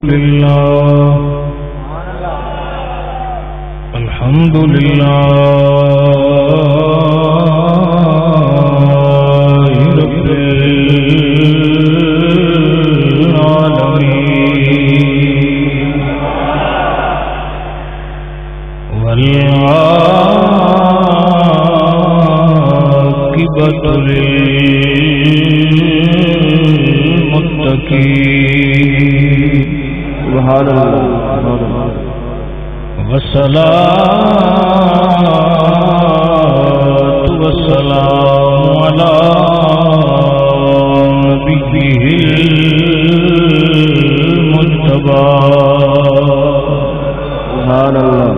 لله الحمد لله رب العالمين والعاقبة للمتقين سبحان الله والصلاة والسلام على نبيه المجتبى سبحان الله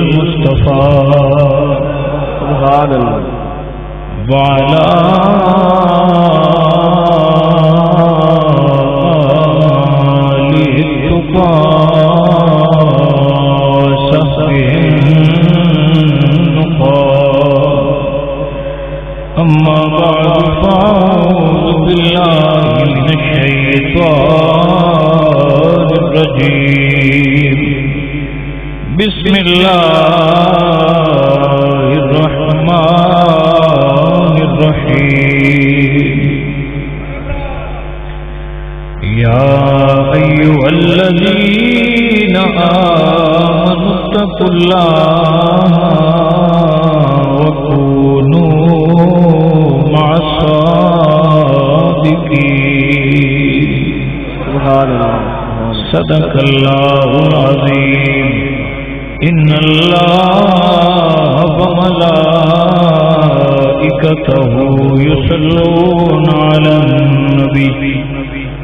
المصطفى سبحان الله وعلى آله التقى وصحبه النقى أما بعد فأعوذ بالله من الشيطان الرجيم بسم الله الرحمن الرحيم يا أيها الذين آمنوا اتقوا الله وكونوا مع الصادقين سبحان الله صدق الله العظيم إن الله وملائكته يصلون على النبي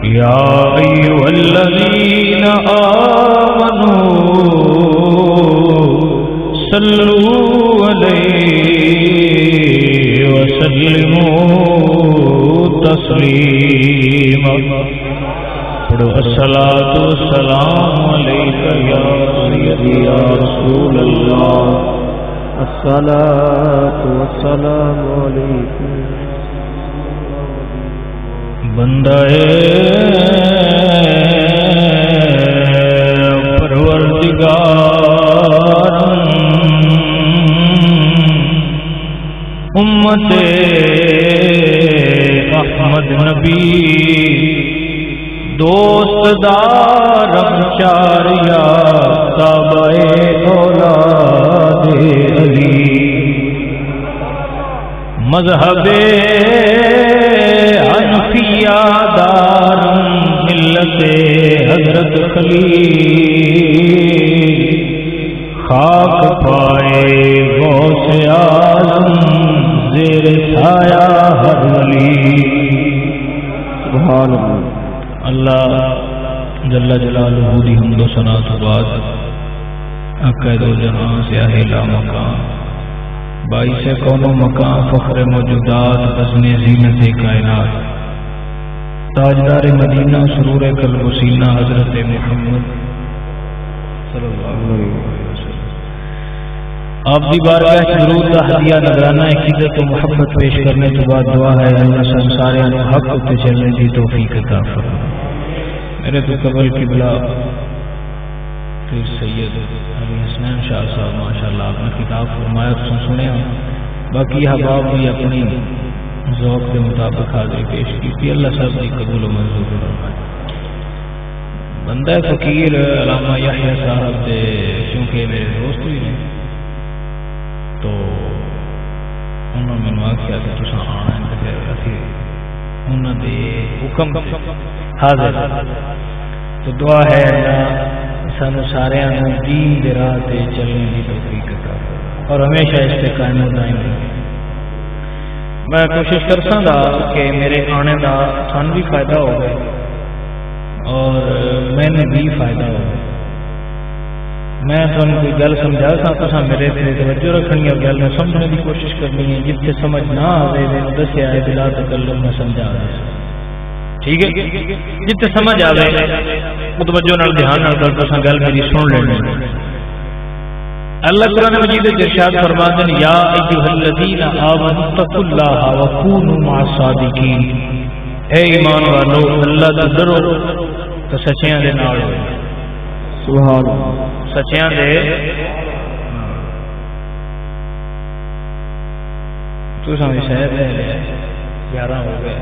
يا أيها الذين آمنوا صلوا عليه وسلموا تسليما الصلاة والسلام عليك يا سيدي يا رسول الله الصلاة والسلام عليك بندہ پروردگار امت احمد نبی دوست دارم چاریا تابع اولاد علی مذہب حنفیہ دارم ملت حضرت خلیل خاک پائے غوث اعظم زیر سایہ ہر ولی سبحان اللہ اللہ جل جلالہ دی حمد و ثنا تو بعد عقائد و جہاں سے اہلا مقام باعث کون و مقام فخر موجودات حسن زینت کائنات تاجدار مدینہ سرور قلب و سینہ حضرت محمد صلی اللہ علیہ وسلم آپ دی بارگاہ درود دا ہدیہ نذرانہ عقیدت و محبت پیش کرنے تو بعد دعا ہے اللہ سارے حق تے چلنے دی توفیق عطا فرمائے میرے تو قبل قبلہ پھر سید علی حسنین شاہ صاحب ماشاءاللہ آپ نے کتاب فرمایا تو سنے باقی احباب بھی اپنی ذوق کے مطابق حاضری پیش کی تھی اللہ صاحب کی قبول و منظور فرمائے بندہ فقیر علامہ یحییٰ صاحب دے کیونکہ میرے دوست بھی ہیں تو انہوں نے منوا کیا کہ تساں آنا ہے پھر اسی انہوں نے حکم حاضر تو دعا ہے اللہ سانو سارے دین دے راہ تے چلنے کی توفیق عطا اور ہمیشہ اس سے قائم و دائم رہے میں کوشش کرساں گا کہ میرے آنے دا سان بھی فائدہ ہو گئے اور میں نے بھی فائدہ ہو گیا میں تھانوں کوئی گل سمجھا سا تو میرے تے توجہ رکھنی اور گل میں سمجھنے کی کوشش کرنی ہے جتنے سمجھ نہ آئے میں دسیا ہے بلا تکلف میں سمجھا رہا ٹھیک ہے جتنے سمجھ آوے متوجہ نال دھیان نال گل میری سن لینی. اللہ قرآن مجید میں ارشاد فرماتے ہیں یا ایھا الذین آمنوا اتقوا اللہ وکونوا مع الصادقین. اے ایمان والو اللہ تو ڈرو تو سچیاں دے نال. سبحان اللہ. سچیاں دے تو سمجھ شاید ہے 11 ہو گئے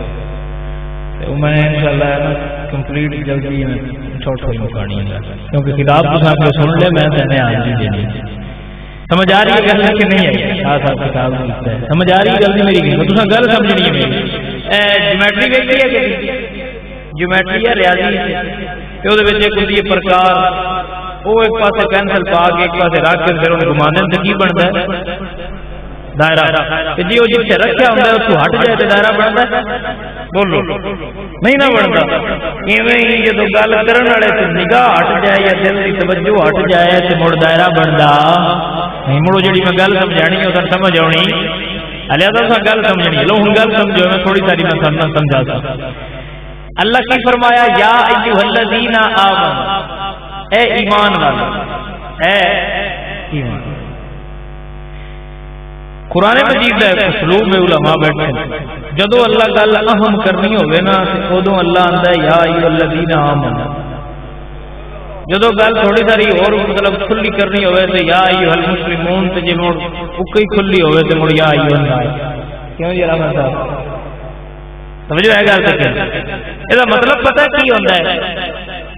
تو میں انشاءاللہ کمپلیٹ جلدی میں چھوٹ ہوئی مکانی ہے کیونکہ کتاب تو صاحب نے سن لے میں نے آج بھی دینی. سمجھ آ رہی ہے گل کہ نہیں آئی؟ صاحب کتاب لکھتا ہے سمجھ آ رہی ہے جلدی میری گل تو گل سمجھنی ہے میری. جیومیٹری ویکھی ہے کہ جیومیٹری ہے ریاضی تے او دے وچ ایک ہوندی ہے پرکار وہ ایک پاسے پینسل پا کے ایک پاسے رکھ کے پھر انہوں گھمانے تے کی بنتا ہے دائرہ. جی وہ جتنے رکھا ہوتا ہے اس کو ہٹ جائے تو دائرہ بنتا ہے بولو نہیں نہ بنتا. ایویں ہی جدو گل کرن والے تے نگاہ ہٹ جائے یا دل کی توجہ ہٹ جائے تو مڑ دائرہ بنتا نہیں. مڑو جڑی میں گل سمجھانی ہے سمجھ آنی علیحدہ سا گل سمجھنی. لو ہوں گل سمجھو میں تھوڑی ساری میں سمجھا سکتا. اللہ کی فرمایا یا ایھا الذین آمنوا اے ایمان والو اے ایمان. قرآن مجید ہے اسلوب میں علماء بیٹھے جدو اللہ گل اہم کرنی ہوئے نا ادو اللہ آندا ہے یا ایھا الذین آمنوا. جدو گل تھوڑی ساری اور مطلب کھلی کرنی ہوئے تو یا ایھا المسلمون تے جے مڑ اکئی کھلی ہوئے تے مڑ یا ایھا الناس. کیوں جی رحمت صاحب سمجھو ہے گل تے اے دا مطلب پتہ کی ہوندا ہے.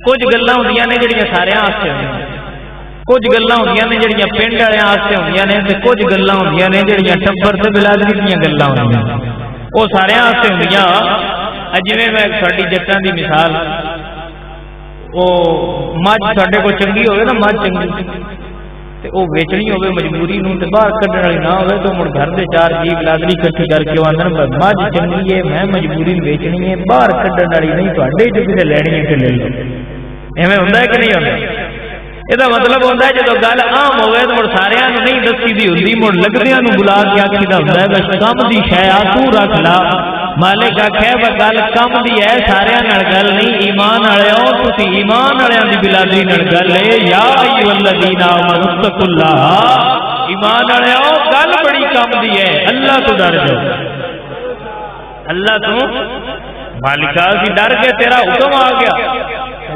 کچھ گلاں ہوندیاں نے جڑیاں سارے واسطے ہوندیاں کچھ گلاں ہوندیاں نے جڑیاں پنڈ والے واسطے ہوندیاں نے تے کچھ گلاں ہوندیاں نے جڑیاں ٹبر تے بلادری دیاں گلاں ہوندیاں او سارے واسطے ہوندیاں. جویں میں ساڈی جٹاں دی مثال او مجھ ساڈے کو چنگی ہوے نا مجھ چنگی تے او ویچنی ہوے مجبوری نوں تے باہر کڈن والی نہ ہوے تو مڑ گھر دے چار جی بلادری اکٹھی کر کے آندن مجھ چنگی ہے میں مجبوری نوں ویچنی ہے باہر کڈن والی نہیں تواڈے جو کسے لینی ہے تے لے لو. ایویں ہوندا ہے کہ نہیں ہوندا؟ یہ مطلب ہوتا ہے جب گل عام ہوئے تو مڑ سارے نہیں دسی دی ہوندی مڑ لگدیاں نوں بلا کے آکھیدا ہوندا ہے بس کم دی شے آ تو رکھ لا. مالک آکھے وہ گل کم دی ہے سارے نال گل نہیں ایمان والےو تسی ایمان والےاں دی بلادری نال گل ہے یا ایھا الذین آمنوا اتقوا اللہ. ایمان والےو گل بڑی کم دی ہے اللہ تو ڈر جاؤ. اللہ تو مالکا سی ڈر کے تیرا حکم آ گیا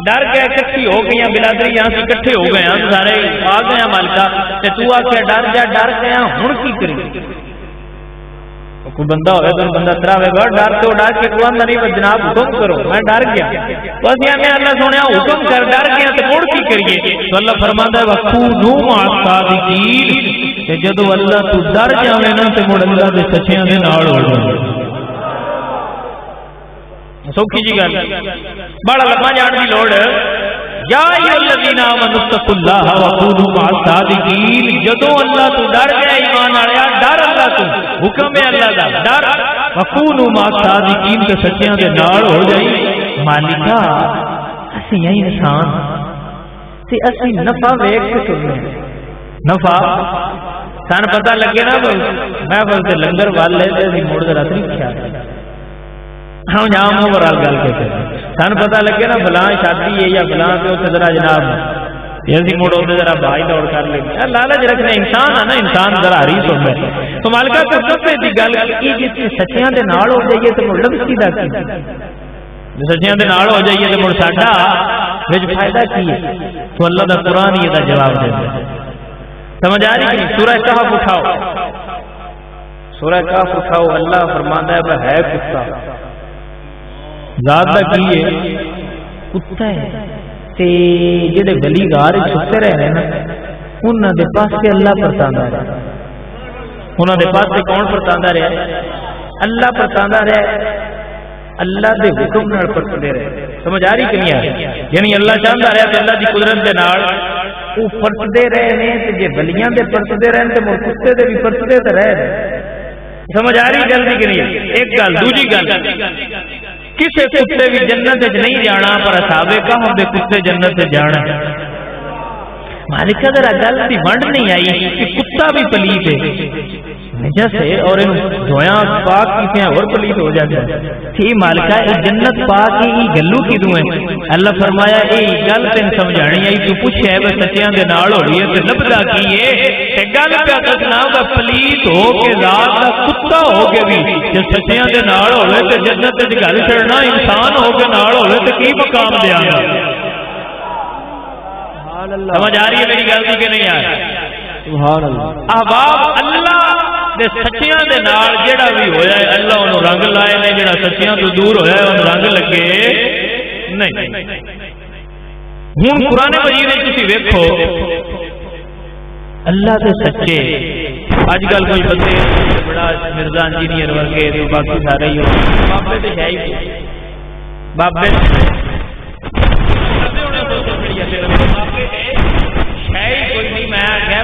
ڈر کے اکٹھی ہو گئی بلادری یہاں سے اکٹھے ہو گئے ہیں سارے آ گئے ہیں مالکا تے تو آکھیا ڈر جا ڈر گیا ہن کی کری. کوئی بندہ ہوئے تو بندہ تراوے گا ڈر تو ڈر کے کوئی نہیں جناب حکم کرو میں ڈر گیا تو اسی میں اللہ سنیا حکم کر ڈر گیا تو مڑ کی کریے تو اللہ فرماندا ہے وکونوا مع الصادقین. تے جدوں اللہ تو ڈر جاوے نا تے مڑ اللہ دے سچیاں دے نال ہو جاوے. سوکھی جی گل بڑا لمبا جان دی لوڑ یا ایھا الذین آمنوا اتقوا اللہ وکونوا مع الصادقین. جدوں اللہ تو ڈر گیا ایمان والیا ڈر اللہ تو حکم ہے اللہ دا ڈر وکونوا مع الصادقین تے سچیاں دے نال ہو جائی. مالکا اسی ہیں انسان تے اسی نفع ویکھ کے چلنے نفع سان پتہ لگے نا محفل تے لنگر والے تے موڑ ذرا نہیں خیال ہاں جام ہو برال گل کے سان پتہ لگے نا فلاں شادی ہے یا فلاں پہ اتنے ذرا جناب یہ موڑ اتنے ذرا بھائی دوڑ کر لے لالچ رکھنا انسان ہے نا انسان ذرا حریص ہوتا ہے. تو مالکا کو سب دی گل کی جس سچیاں دے نال ہو جائیے تو مڑ لفظ کی دس سچیاں دے نال ہو جائیے تو مڑ ساڈا وچ فائدہ کی ہے. تو اللہ دا قرآن یہ دا جواب دیندا ہے. سمجھ آ رہی ہے؟ سورہ کہف اٹھاؤ سورہ کہف اٹھاؤ اللہ فرماندا ہے وہ ہے کتا ذات دا کی ہے کتا ہے تے جڑے ولی غار چھپتے رہے نا انہاں دے پاسے اللہ پرتاندا ہے. انہاں دے پاسے کون پرتاندا رہے؟ اللہ پرتاندا رہے. اللہ دے حکم نال پرتندے رہے. سمجھ آ رہی کہ نہیں آ رہی؟ یعنی اللہ چاہندا رہے تے اللہ دی قدرت دے نال او پرتندے رہے نے تے جے ولیاں دے پرتندے رہن تے مڑ کتے دے بھی پرتندے تے رہے. سمجھ آ رہی جلدی کہ نہیں؟ ایک گل دوجی گل کسے کتے بھی جنت نہیں جانا پر اصحاب کہف دے کتے جنت جانا. مالک ذرا گل دی ونڈ نہیں آئی کہ کتا بھی پلیت ہے نجس ہے اور ان دھویاں پاک کی اور پلیت ہو جاتا ہے تھی مالکا یہ جنت پاک ہی گلو کی دوں ہے اللہ فرمایا اے گل تین سمجھانی ہے تو پوچھے ہے بس سچیاں دے نال ہوئی ہے تے لبدا کی ہے تے گل پیا دسنا دا پلیت ہو کے ذات دا کتا ہو کے بھی جے سچیاں دے نال ہوے تے جنت وچ گل چھڑنا انسان ہو کے نال ہوے تے کی مقام دے آندا سبحان اللہ سمجھ آ رہی ہے میری گل کہ نہیں آ رہی سبحان اللہ احباب اللہ دے سچیاں دے نال جیڑا بھی ہویا ہے اللہ انہوں رنگ لائے نے جیڑا سچیاں تو دور ہویا ہے انہوں رنگ لگے نہیں ہوں قرآن مجید میں تسی ویکھو اللہ دے سچے اج کل کوئی بندے بڑا مرزا انجینئر ورگے تو باقی سارے ہی ہو بابے تے ہے ہی بابے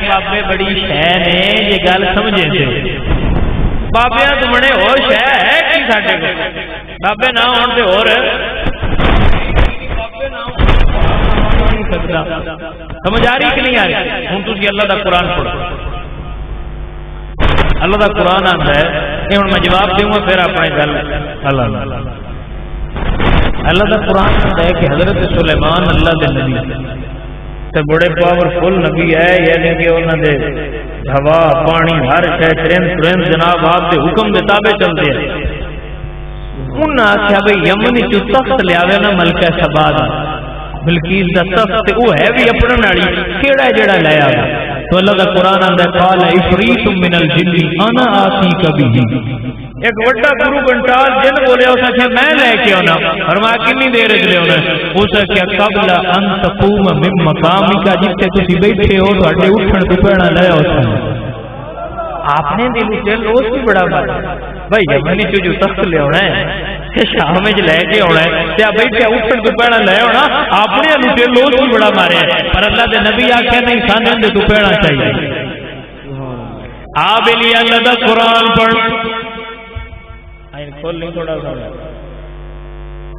بابے بڑی شہ نے یہ گل سمجھے تھے بابیاں تو بڑے ہو شہ ہے کی ساڈے کو بابے نہ ہون تے اور سمجھ آ رہی کہ نہیں آ رہی ہوں تسی اللہ دا قرآن پڑھو اللہ دا قرآن آندا ہے یہ ہن میں جواب دوں گا پھر اپنے گل اللہ دا قرآن آندا ہے کہ حضرت سلیمان اللہ دے نبی تے بڑے پاورفل نبی ہے یعنی کہ انہاں دے ہوا پانی ہر شے ترن جناب آپ دے حکم دے تابع چلدے ہیں انہاں آکھیا بھئی یمن چ تخت لیاوے نا ملکہ سبا دا بلقیس دا تخت تے او ہے بھی اپنا ناڑی کیڑا جڑا لے آیا تو اللہ دا قرآن آندا ہے قال عفریت من الجن انا آتیک بہ ایک بڑا گرو گنٹال جن بولے اس نے میں لے کے آنا فرمایا کتنی دیر چ لے آنا اس نے کیا قبل ان تقوم من مقامک جتے تسی بیٹھے ہو تواڈے اٹھن تو پہنا لے آؤ آپ نے دل سے لوس بھی بڑا مارا بھائی یمن چ جو تخت لے آنا ہے کہ شام میں لے کے آنا ہے تے بیٹھے اٹھن تو پہنا لے آنا آپ نے دل سے لوس بھی بڑا مارے پر اللہ دے نبی آکھے نہیں سان دے تو پہنا چاہیے آپ لیے اللہ دا قرآن پڑھ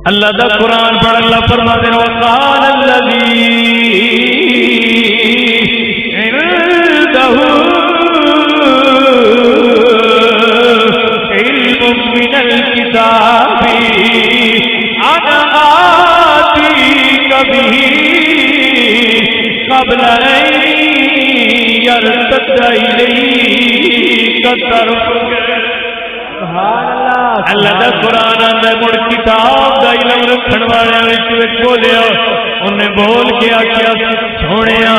اللہ دا قرآن پڑھ اللہ فرماتے ہیں وقال الذی عنده علم من الكتاب انا آتیک بہ قبل ان یرتد الیک طرفک اللہ دا قرآن آندا مڑ کتاب دا علم رکھن والے وچ بولیا انہیں بول کے آکھیا سونیا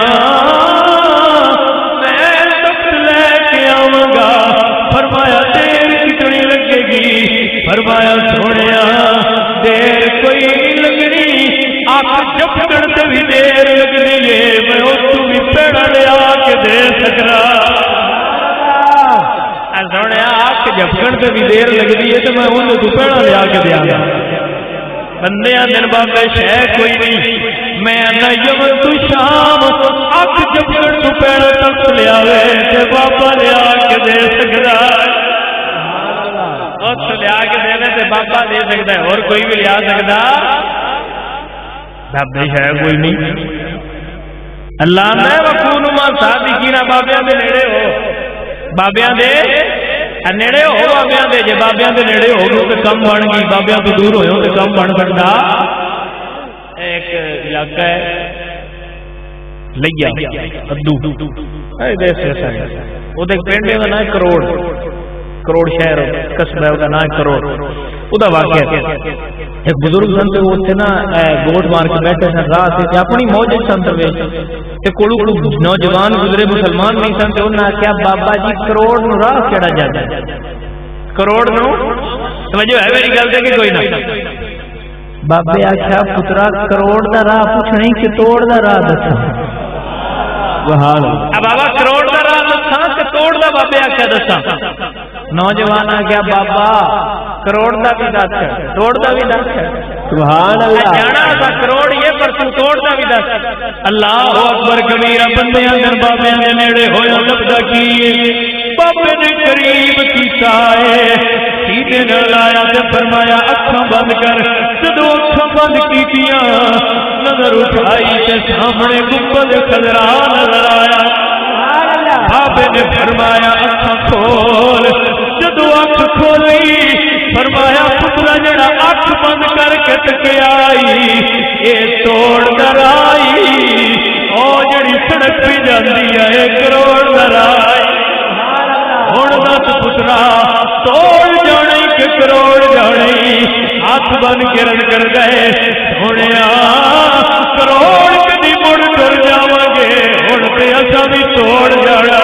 میں تخت لے کے آواں گا فرمایا دیر کتنی لگے گی فرمایا سونیا دیر کوئی نہیں لگنی آپ جھپکن تے بھی دیر لگنی ہے میں اوتھوں بھی پیڑا لیا کے دے سکنا سونے آنکھ جھپکن سے بھی دیر لگتی ہے تو میں انہوں تو پیڑا لیا کے دیا گا بندے دن بابے شہ کوئی نہیں میں یمن تو شام آنکھ جھپکن تو پیڑا تخت لیا تے بابا لیا کے دے سکتا تخت لیا کے دینے تے بابا دے سکتا ہے اور کوئی بھی لیا سکتا بابے شہ کوئی نہیں اللہ میں وکونوا مع الصادقین بابیاں دے نیڑے ہو بابیاں دے نیڑے ہو بابیاں دے جے بابیاں دے نیڑے ہو گئے تو کم بن گئی بابیاں تو دور ہوئے تو کم بن سکتا ایک علاقہ ہے لیا ادو وہ پنڈ کا نام کروڑ شہر قصبہ کا نام کروڑ وہ واقعہ ایک بزرگ سن اتنے نا گوٹ مار کے بیٹھے سن راہ سے اپنی موج سن کولو نوجوان گزرے مسلمان نہیں سن تو انہوں نے آخیا بابا جی کروڑ نو راہ کیڑا جاتا کروڑ نو سمجھو ہے میری گل دے کہ کوئی نہ بابے آخیا پترا کروڑ دا راہ پوچھنا کہ توڑ دا راہ دسا بابا کروڑ دا راہ دسا کہ توڑ دا بابے آخیا دسا نوجوان آ گیا بابا کروڑ دا بھی دس توڑ دا بھی دس سبحان اللہ جانا تھا کروڑ یہ پر تو توڑ دا بھی دس اللہ اکبر کبیرہ بندیاں دن بابے نے نیڑے ہویا لبدا کی بابے نے قریب کیتا ہے سیدھے نال آیا تے فرمایا اکھاں بند کر جدوں اکھاں بند کیتیاں نظر اٹھائی تے سامنے گنبد خضرا نظر آیا بابے نے فرمایا اکھاں کھول، جدو اکھ کھولی فرمایا پترا جڑا اکھ بند کر کے تکیا اے توڑ در آئی، او جڑی سڑک پہ جاندی ہے کروڑ در آئی، ہن دس پترا توڑ جانے کہ کروڑ جانے، ہاتھ بن کے رن کر گئے سونیا کروڑ کدی مڑ کر جاواں گے، ہن تے اساں بھی توڑ جانا،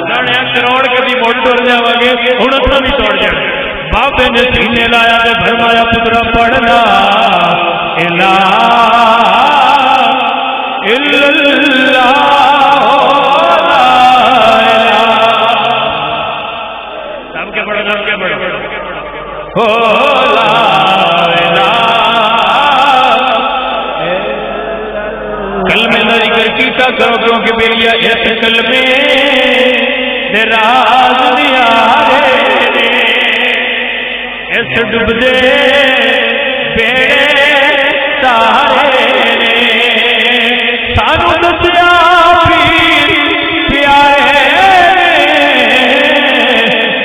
سونیا کروڑ کدی مڑ کر جاواں گے، ہن اساں بھی توڑ جانا۔ بابے نے سینے لایا تے فرمایا پترا پڑھنا الہ الا اللہ کلمے کا ذکر کیتا کرو کیونکہ بیلیا اس کلمے دے راز دیا اس ڈبدے بیڑے تارے سانو دسیا پیر پیارے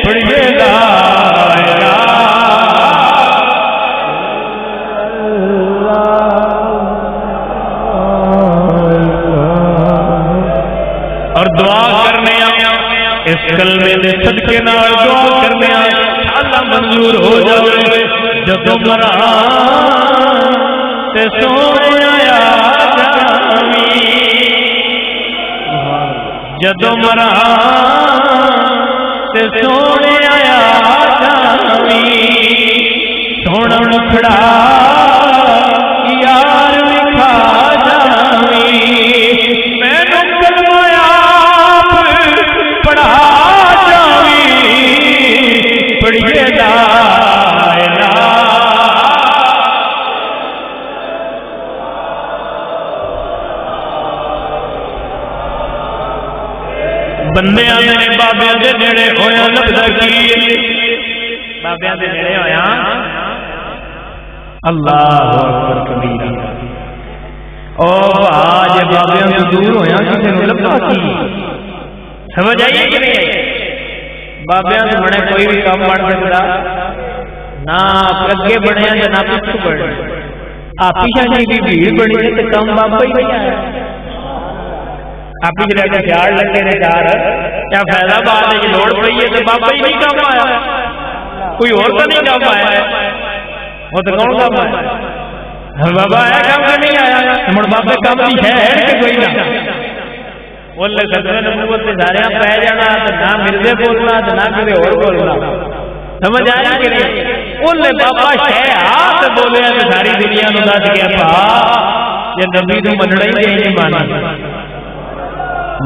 پڑھیے اس کلمے دے صدقے نال دعا کرنے اللہ منظور ہو جاوے، جدو مرا تے سونے آیا جاوی، جدو مرا تے سونے آیا جاوی، سونا مکھڑا یار وکھا جاوی، مینوں کلمہ پڑھا جاوی، پڑھیے لا الہ۔ بندے آدھے بابے دے نیڑے ہویا لبدا کی، بابے دے نیڑے ہویا اللہ اکبر کبیرہ، او آج بابے سے دور ہویا کسی نو لبدا کی، سمجھ آئیے کہ نہیں؟ بابیاں سے بڑے کوئی بھی کام بڑھ سکتا نہ اگے بڑھیا نہ پچھو بڑھے، آپ پیچھے جی کی بھیڑ بڑی ہے تو کام بابا ہی نہیں آیا، آپ پیچھے رہ کے خیال لگے نے چار کیا فائدہ بات ہے، لوڑ پڑی ہے تو بابا ہی نہیں کام آیا، کوئی اور تو نہیں کام آیا ہے، وہ تو کون کام آیا؟ بابا آیا کام کا نہیں آیا، مڑ بابا کام کی ہے کہ کوئی نہ بولے خطرے نبوت سے سارے پہ جانا، نہ مرزے بولنا نہ کسی اور بولنا، سمجھ آیا کہ نہیں؟ بولے بابا شہ ہاتھ بولے ساری دنیا نو دس گیا پا یہ نبی تو مننا ہی نہیں مانا،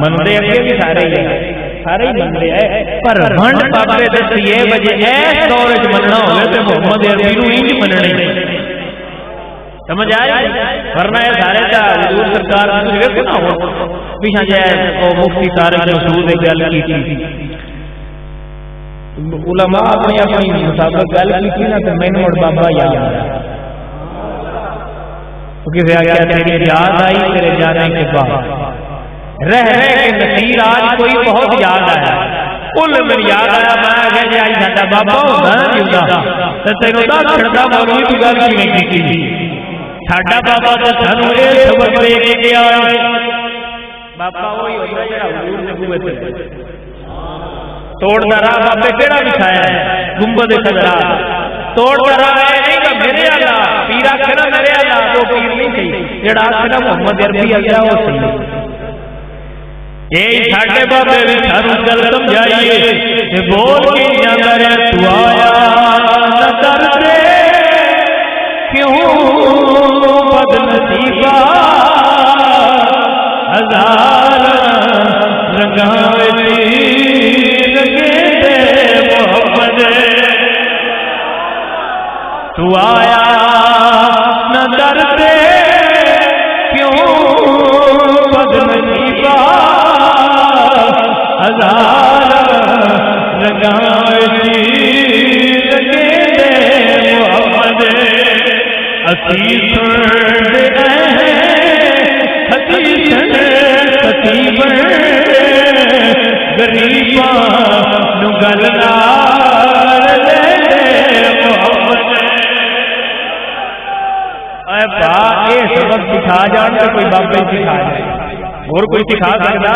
منتے اگے بھی سارے ہی منتے ہیں، پر ونڈ بابے دسی یہ وجہ ایس دور چ مننا ہوئے تو محمد عربی نو ہی مننا ہی، سمجھ آیا؟ ورنہ یہ سارے کا حضور سرکار ویکھو نہ ہو پیچھے جائے او مفتی طارق مسعود نے گل کی تھی، علماء اپنی اپنی مطابق گل کی نا تو مینوں اور بابا یاد آیا، تو کسی آ گیا تیری یاد آئی تیرے جانے کے بعد، رہ کے نصیر آج کوئی بہت یاد آیا، کل میری یاد آیا میں کہ جی آج ساڈا بابا ہوندا جیوندا تے تینوں دا چھڑدا مولوی تو گل کیویں کیتی، ساڈا بابا تے سانوں اے سبق دے کے گیا، بابا وہی ہوتا ہے حضور نبوت توڑ دا راہ بابے کیڑا بچھایا ہے، گنبد خضرا توڑ دا راہ ہے نہیں کہ میرے اللہ پیر آکھنا میرے اللہ وہ پیر نہیں صحیح، جڑا آکھنا محمد عربی آگیا وہ صحیح، یہی ساڈے بابے بھی سانوں گل سمجھائیے کہ بول کے جاندا رہے تو آیا نہ در دے کیوں بد نصیبا ہزار رنگاں لگے دے محمد، تو آیا نہ در دے کیوں بد نصیبا ہزار رنگاں لگے دے محمد، اسی سن دے حدیث سکھا جان تو کوئی بابے سکھا جائے اور کوئی سکھا سکتا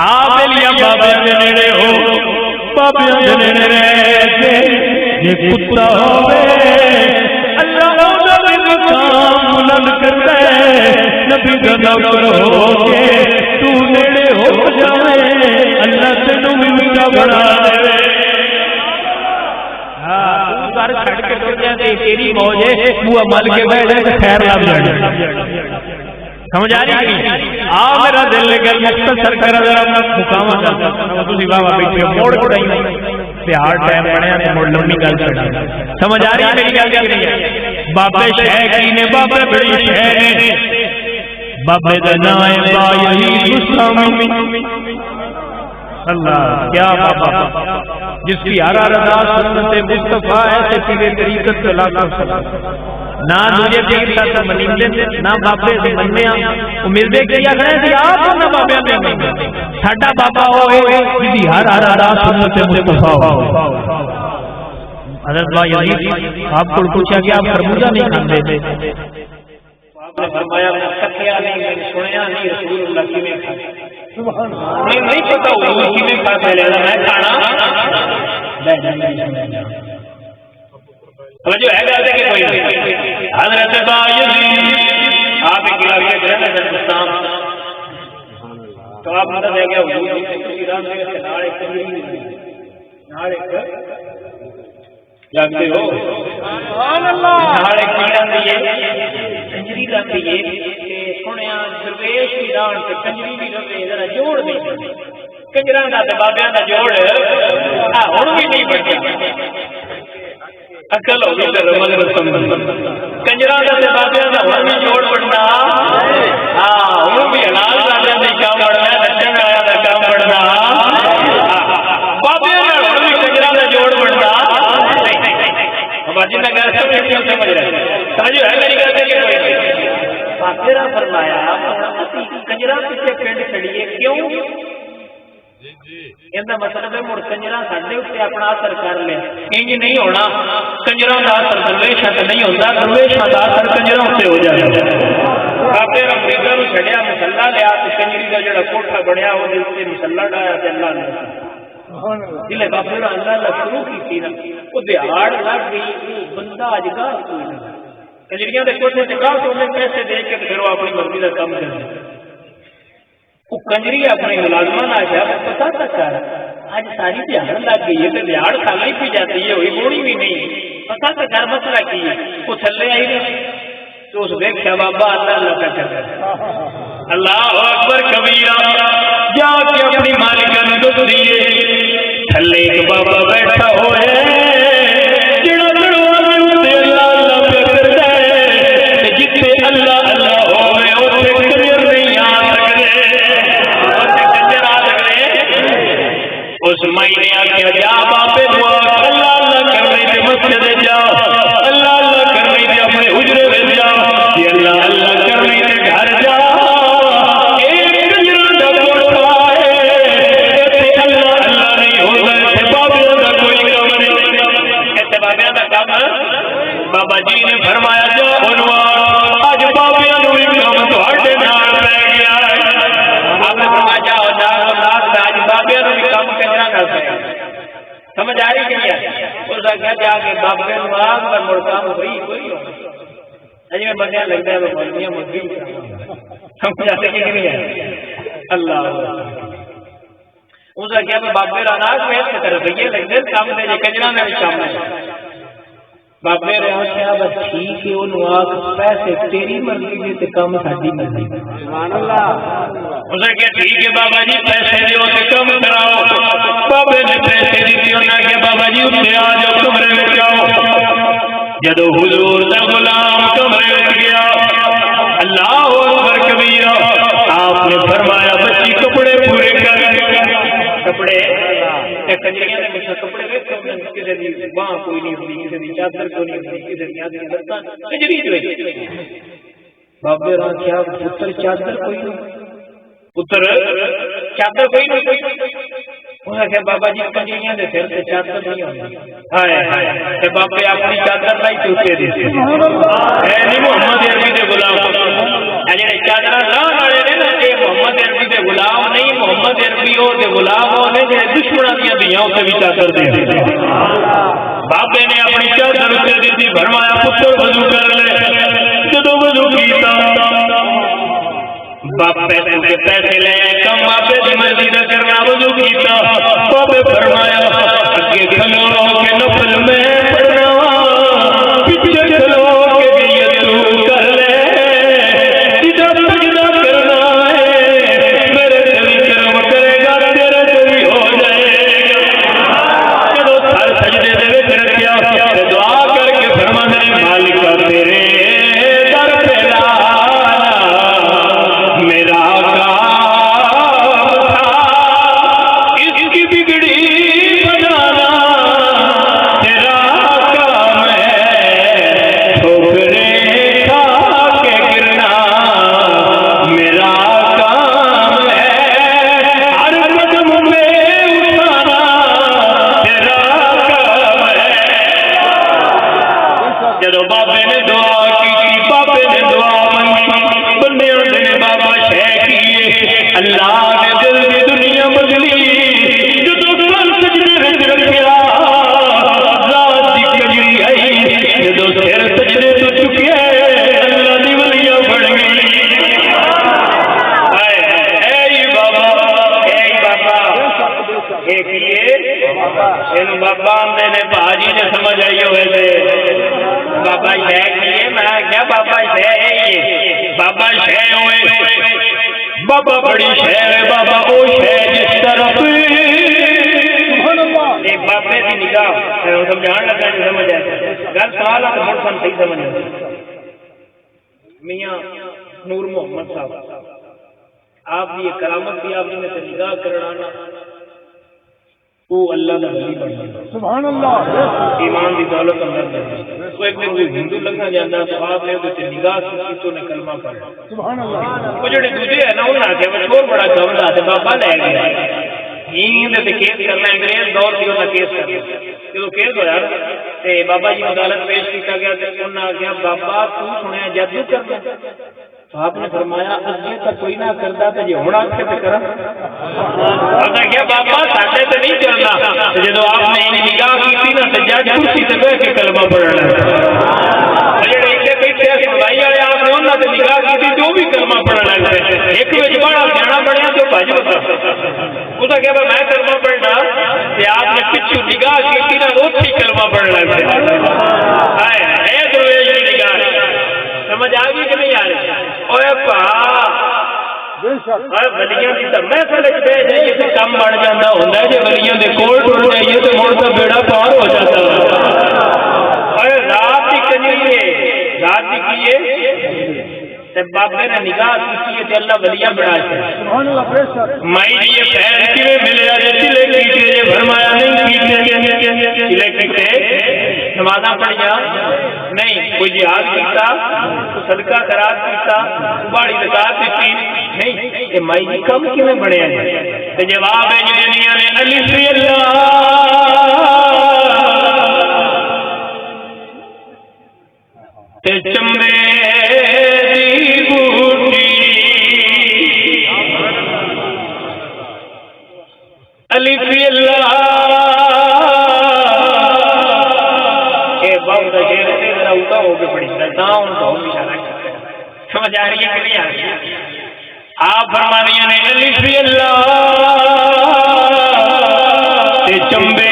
آپ لیا بابے دے نیڑے ہو بابے دے نیڑے رہ کے یہ کتا ہوے اللہ دا مقام بلند کرتا ہے نبی دا نوکر ہو کے تو نیڑے ہو جائے اللہ تینوں بھی میٹھا بنا دے سر چھڑ کے تو جائے تیری موج ہے بوا مل کے بیٹھ جائے خیر لگ جائے سمجھ آ رہی آ میرا دل لگا مختصر کر ذرا مقام تسی بابا بیٹھے موڑ کڑائی تے ہر ٹائم بنیا تے موڑ لمبی گل چڑھا سمجھ آ رہی میری گل کہ نہیں بابے شے کی نے بابے بڑی شے نے بابے دا نام ہے با یزید مستامی اللہ کیا بابا جس کی ہر رضا سنت مصطفیٰ ہے تے تیرے طریقت سے لاکھ سلام نہ تجھے دیکھتا تو منیندے نہ بابے سے مننے وہ ملدے کیا کرے تھی آپ نہ بابے میں ساڈا بابا ہوئے جدی ہر رضا سنت مصطفیٰ ہو حضرت با یزید آپ کو پوچھا کہ آپ خربوزہ نہیں کھاندے آپ نے فرمایا میں کھیا نہیں میں سنیا نہیں رسول اللہ کی میں سبحان اللہ نہیں پتہ حضور کی میں کھا پہلے میں کھانا توجہ ہے گل کہ کوئی حضرت با یزید آپ کی علاقے میں رہنے کا مستام تو آپ نے دے گیا حضور کی راہ میں نال ایک نال ایک جانتے ہو سبحان اللہ نال ایک کیڑا دیے کنجری رکھتی ہے سنیا درویش بھی دان تے کنجری بھی رکھے ذرا جوڑ دے کنجراں دا تے بابیاں دا جوڑ ہن بھی نہیں بچیا عقل ہو گئی تے رمل رسم کنجراں دا تے بابیاں دا ہن بھی جوڑ بننا ہاں ہن بھی حلال راجا نہیں کام بڑھنا نچن آیا دا کام بڑھنا بابیاں نال ہن بھی کنجراں دا جوڑ بننا باجی نہ گل سمجھ رہے سمجھو ہے میری گل کہ کوئی فاطرہ فرمایا کنجرا پیچھے پنڈ چڑیے کیوں یہ مطلب ہے مڑ کنجرا ساڈے اتنے اپنا اثر کر لے انج نہیں ہونا کنجرا کا اثر درویشاں تے نہیں ہوتا درویشاں کا اثر کنجرا اتنے ہو جائے بابے امریکہ نو چھڈیا مسلح لیا تے کنجری کا جڑا کوٹھا بنیا وہ دل سے مسلح ڈایا تے اللہ نے جلے بابے اللہ اللہ شروع کی نا وہ دیہڑ لگ گئی بندہ اج گاہ کوئی نہ کنجریاں دے کوٹھے تے گاہ تو پیسے دے کے پھر وہ اپنی مرضی کا کام کرے وہ کنجری اپنے ملازمہ نہ آیا پتا تک کر اج ساری دیہڑ لگ گئی ہے تے دیہڑ کھالی پی جاتی ہے ہوئی بوڑی بھی نہیں پتا تک کر مسئلہ کی ہے وہ تھلے آئی نا تو اس دیکھا بابا اللہ اللہ کا کر اللہ اکبر کبیرہ جا کے اپنی مالکہ نے دکھ دیے تھلے ایک بابا بیٹھا ہوئے جڑا دروازے تے اللہ اللہ پہ کردا ہے جتھے اللہ اللہ ہوے اوتھے کنجر نہیں آ سکدے اوتھے کنجر آ سکدے اس مہینے آکھیا جا بابے دعا اللہ اللہ کرنے تے مسجد جا اللہ اللہ کرنے تے اپنے حجرے وچ جا کہ اللہ اللہ کرنے تے گھر جا بابا جی نے فرمایا جو عنوان اج بابیاں نو بھی کم تواڈے نال پے گیا ہے آپ نے فرمایا جاؤ جاؤ اج بابیاں نو بھی کم کرنا نال پے سمجھ آ رہی کہ نہیں اس دا کیا جا کے بابے نو آگ پر مڑ کام ہوئی کوئی اج میں بندیاں لگدا ہے مولویاں مدی سمجھ آ رہی کہ نہیں اللہ اس دا کیا بابے را ناز میں اس طرح یہ لگدے کام دے کنجراں دے کام ہے بابے رہا کیا بس ٹھیک ہے انہوں آگ پیسے تیری مرضی دے تے کم ساڈی مرضی سبحان اللہ اسے کہ ٹھیک ہے بابا جی پیسے دیو تے کم کراؤ بابے نے پیسے دیتے انہاں کہ بابا جی اٹھے آ جاؤ کمرے وچ آؤ جدو حضور دا غلام کمرے وچ گیا اللہ اکبر کبیرہ آپ نے فرمایا بچی کپڑے پورے کر کپڑے کنجریاں نے کپڑے ویکھو کسی دی باں کوئی نہیں ہوندی کسی دی چادر کوئی نہیں ہوندی کسی دی آدھی لتاں کنجری جو بابے راں کیا پتر چادر کوئی نہیں پتر چادر کوئی نہیں انہیں کہ بابا جی کنجریاں دے سر سے چادر نہیں ہوندی ہائے ہائے تے بابے اپنی چادر لائی تے اوتے دے اے نہیں محمد عربی دے غلام اے جڑے چادر لاون والے نے نا اے محمد عربی دے غلام نہیں محمد عربی او دے غلام او نے جڑے دشمناں دی دیاں اوتے بھی چادر دے بابے نے اپنی چادر اوتے دتی فرمایا پتر وضو کر لے جدوں وضو کیتا باپ پیسے لے کم بابے کی مرضی کا کرنا وضو کیتا بابے فرمایا اگے کھلو کے نفل میں پڑھنا پیچھے کھلو کے نیت تو کر لے سجدہ کرنا ہے میرے دل کرم کرے گا تیرے دل ہو جائے گا جب ہر سجدے دے وچ رکھیا دعا کر کے فرمانا ہے مالکا تیرے در پہ میرا کام تھا اس کی بگڑی بنانا تیرا کام ہے ٹھوکریں کھا کے گرنا میرا کام ہے ہر قدم میں اٹھانا تیرا کام ہے جدو بابے نے دعا کی بابے نے دعا منگی بندے نے بابا شہ کیے اللہ نے دل کی دنیا بدلی جدو سر سجدے وچ رکھیا رات دی کجری آئی جدو سر سجدے تو چکے اللہ دی ولیاں بن گئی اے بابا اے کیے اینو بابا آندے نے بھاجی نے سمجھ آئی ہوئے تھے بابا شہ کیے میں کیا بابا شہ ہے بابا شہ ہوئے بابا بڑی شہ ہے بابا او شہ جس طرف بابے کی نگاہ سمجھان لگا نہیں سمجھ آئے گل سوال ہے تو سن صحیح سمجھ آئے میاں نور محمد صاحب آپ کی کرامت بھی آپ نے نگاہ کرنا وہ اللہ کا ولی بن گیا سبحان اللہ ایمان دی دولت اندر ہے تو ایک دن کوئی ہندو لگنا جاندا تو آپ نے تے نگاہ کی تو نے کلمہ پڑھا سبحان اللہ وہ جڑے دوسرے ہے نا انہاں کے وہ بڑا گھبرا تے بابا لے گیا ہند تے کیس کرنا انگریز دور دی انہاں کیس کرنا جدوں کیس ہویا تے بابا جی عدالت پیش کیتا گیا تے انہاں کہا بابا تو سنیا جادو کردا تو آپ نے فرمایا اگے تو کوئی نہ کرتا تو جی ہوں آ کے کرا کیا بابا ساڈے تو نہیں چلنا جدو آپ نے نگاہ کی نا تو جج کرسی سے بہ کے کلمہ پڑھنا جڑے اتنے بیٹھے سنائی والے آپ نے انہوں نے نگاہ کی جو بھی کلمہ پڑھنا ایک بڑا سیاح بنیا تو بج بتا اس کہ میں کلمہ پڑھنا آپ نے پچھو نگاہ کی نا روز ہی کلمہ پڑھنا درویش کی نگاہ سمجھ آ گئی کہ نہیں آ رہی ولیاں دی تے محفل وچ بیٹھ جائیے تے کم بن جاندا ہوندا ہے جے ولیاں دے کول ٹر جائیے تے مڑ تے بیڑا پار ہو جاتا ہے رات دی کنجری رات دی کیے تے بابے نے نگاہ کی تے اللہ ولیاں بنا چھڑیا سبحان اللہ پریشر مائی جی یہ فیض کیویں ملیا جے چلے کیتے جے فرمایا نہیں کیتے چلے کیتے نمازاں پڑھیا نہیں کوئی جہاد کیتا صدقہ خیرات کیتا بڑی زکات دیتی نہیں یہ مائی جی کم کیویں بنیا ہے تے جواب ہے جنیاں نے الف اللہ تے چمبے دی بوٹی الف اللہ اے باو دا شیر تے ذرا اونچا ہو کے پڑھی تا ان کو اشارہ سمجھ آ رہی ہے کہ نہیں آ رہی ہے آپ فرما رہی ہیں الف اللہ تے چمبے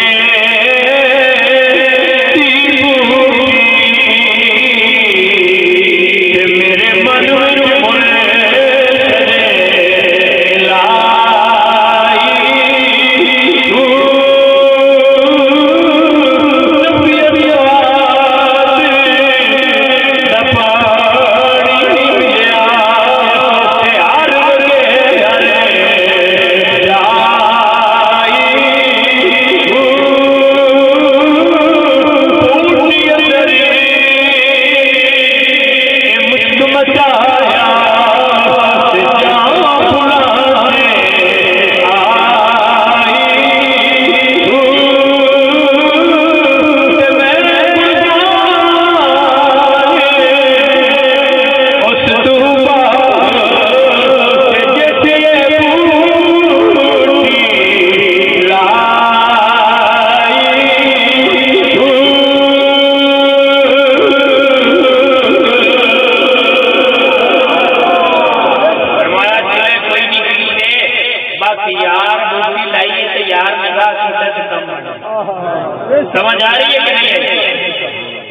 سمجھ آ رہی ہے کہ نہیں ہے؟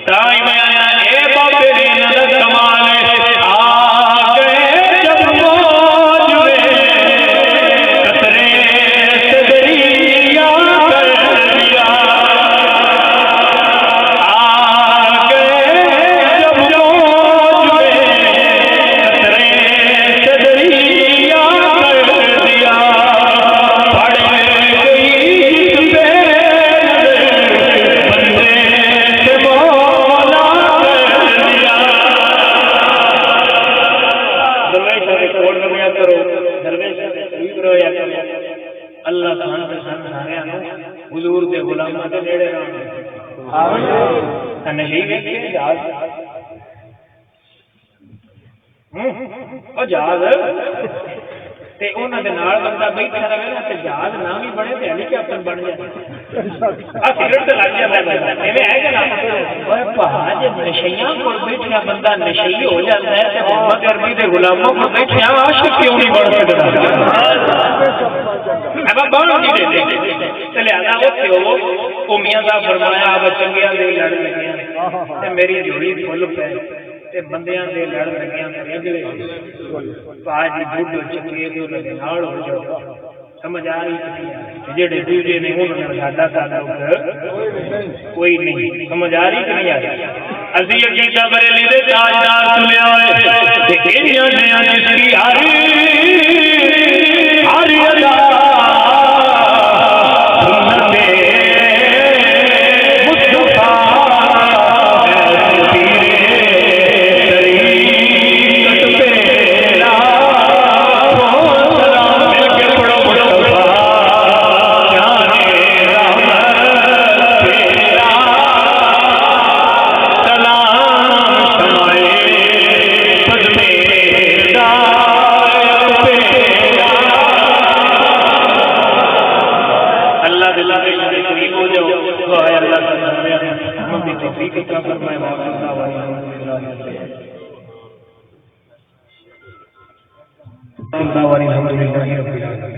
تائی میں آنا اے بابے نظر کمانے آ گئے جب موج میں قطرے سے دریا کر دیا آ گئے جب موج میں قطرے سے دریا کر دیا پڑ گئی جس پہ بندے سے مولا کر دیا درویش کے کول رہیا کرو درویش قریب رہیا کرو اللہ سبحانہ و تعالی سارے نو حضور دے غلاماں دے نیڑے رہنا آمین نہیں ویکھے جہاز او جہاز تے انہاں دے نال بندہ بیٹھا رہے نا تے جہاز نہ بھی بنے تے ہلی کیپٹن بن جائے آ سگریٹ تے لگ جاتا ہے ایویں ہے کہ نہ اوے پہاج نشیاں کول بیٹھیا بندہ نشئی ہو جاتا ہے تے محمد عربی دے غلاموں کول بیٹھیا عاشق کیوں نہیں بن سکدا اب بن نہیں دے تے لہذا اوتھے او میاں صاحب فرمایا اب چنگیاں دے لڑ لگے تے میری جوڑی فل پے تے بندیاں دے لڑ لگے اگلے پاج بڈھو چکے دے انہاں دے نال ہو جاؤ سمجھ آ رہی کہ نہیں آ رہی جڑے دوجے نے انہاں نے ساڈا تعلق کوئی نہیں سمجھ آ رہی کہ نہیں آ رہی اسی عقیدہ بریلی دے تاجدار سنیا ہوئے تے انہاں نے جس کی ہر ادا الحمد للہ رب العالمین.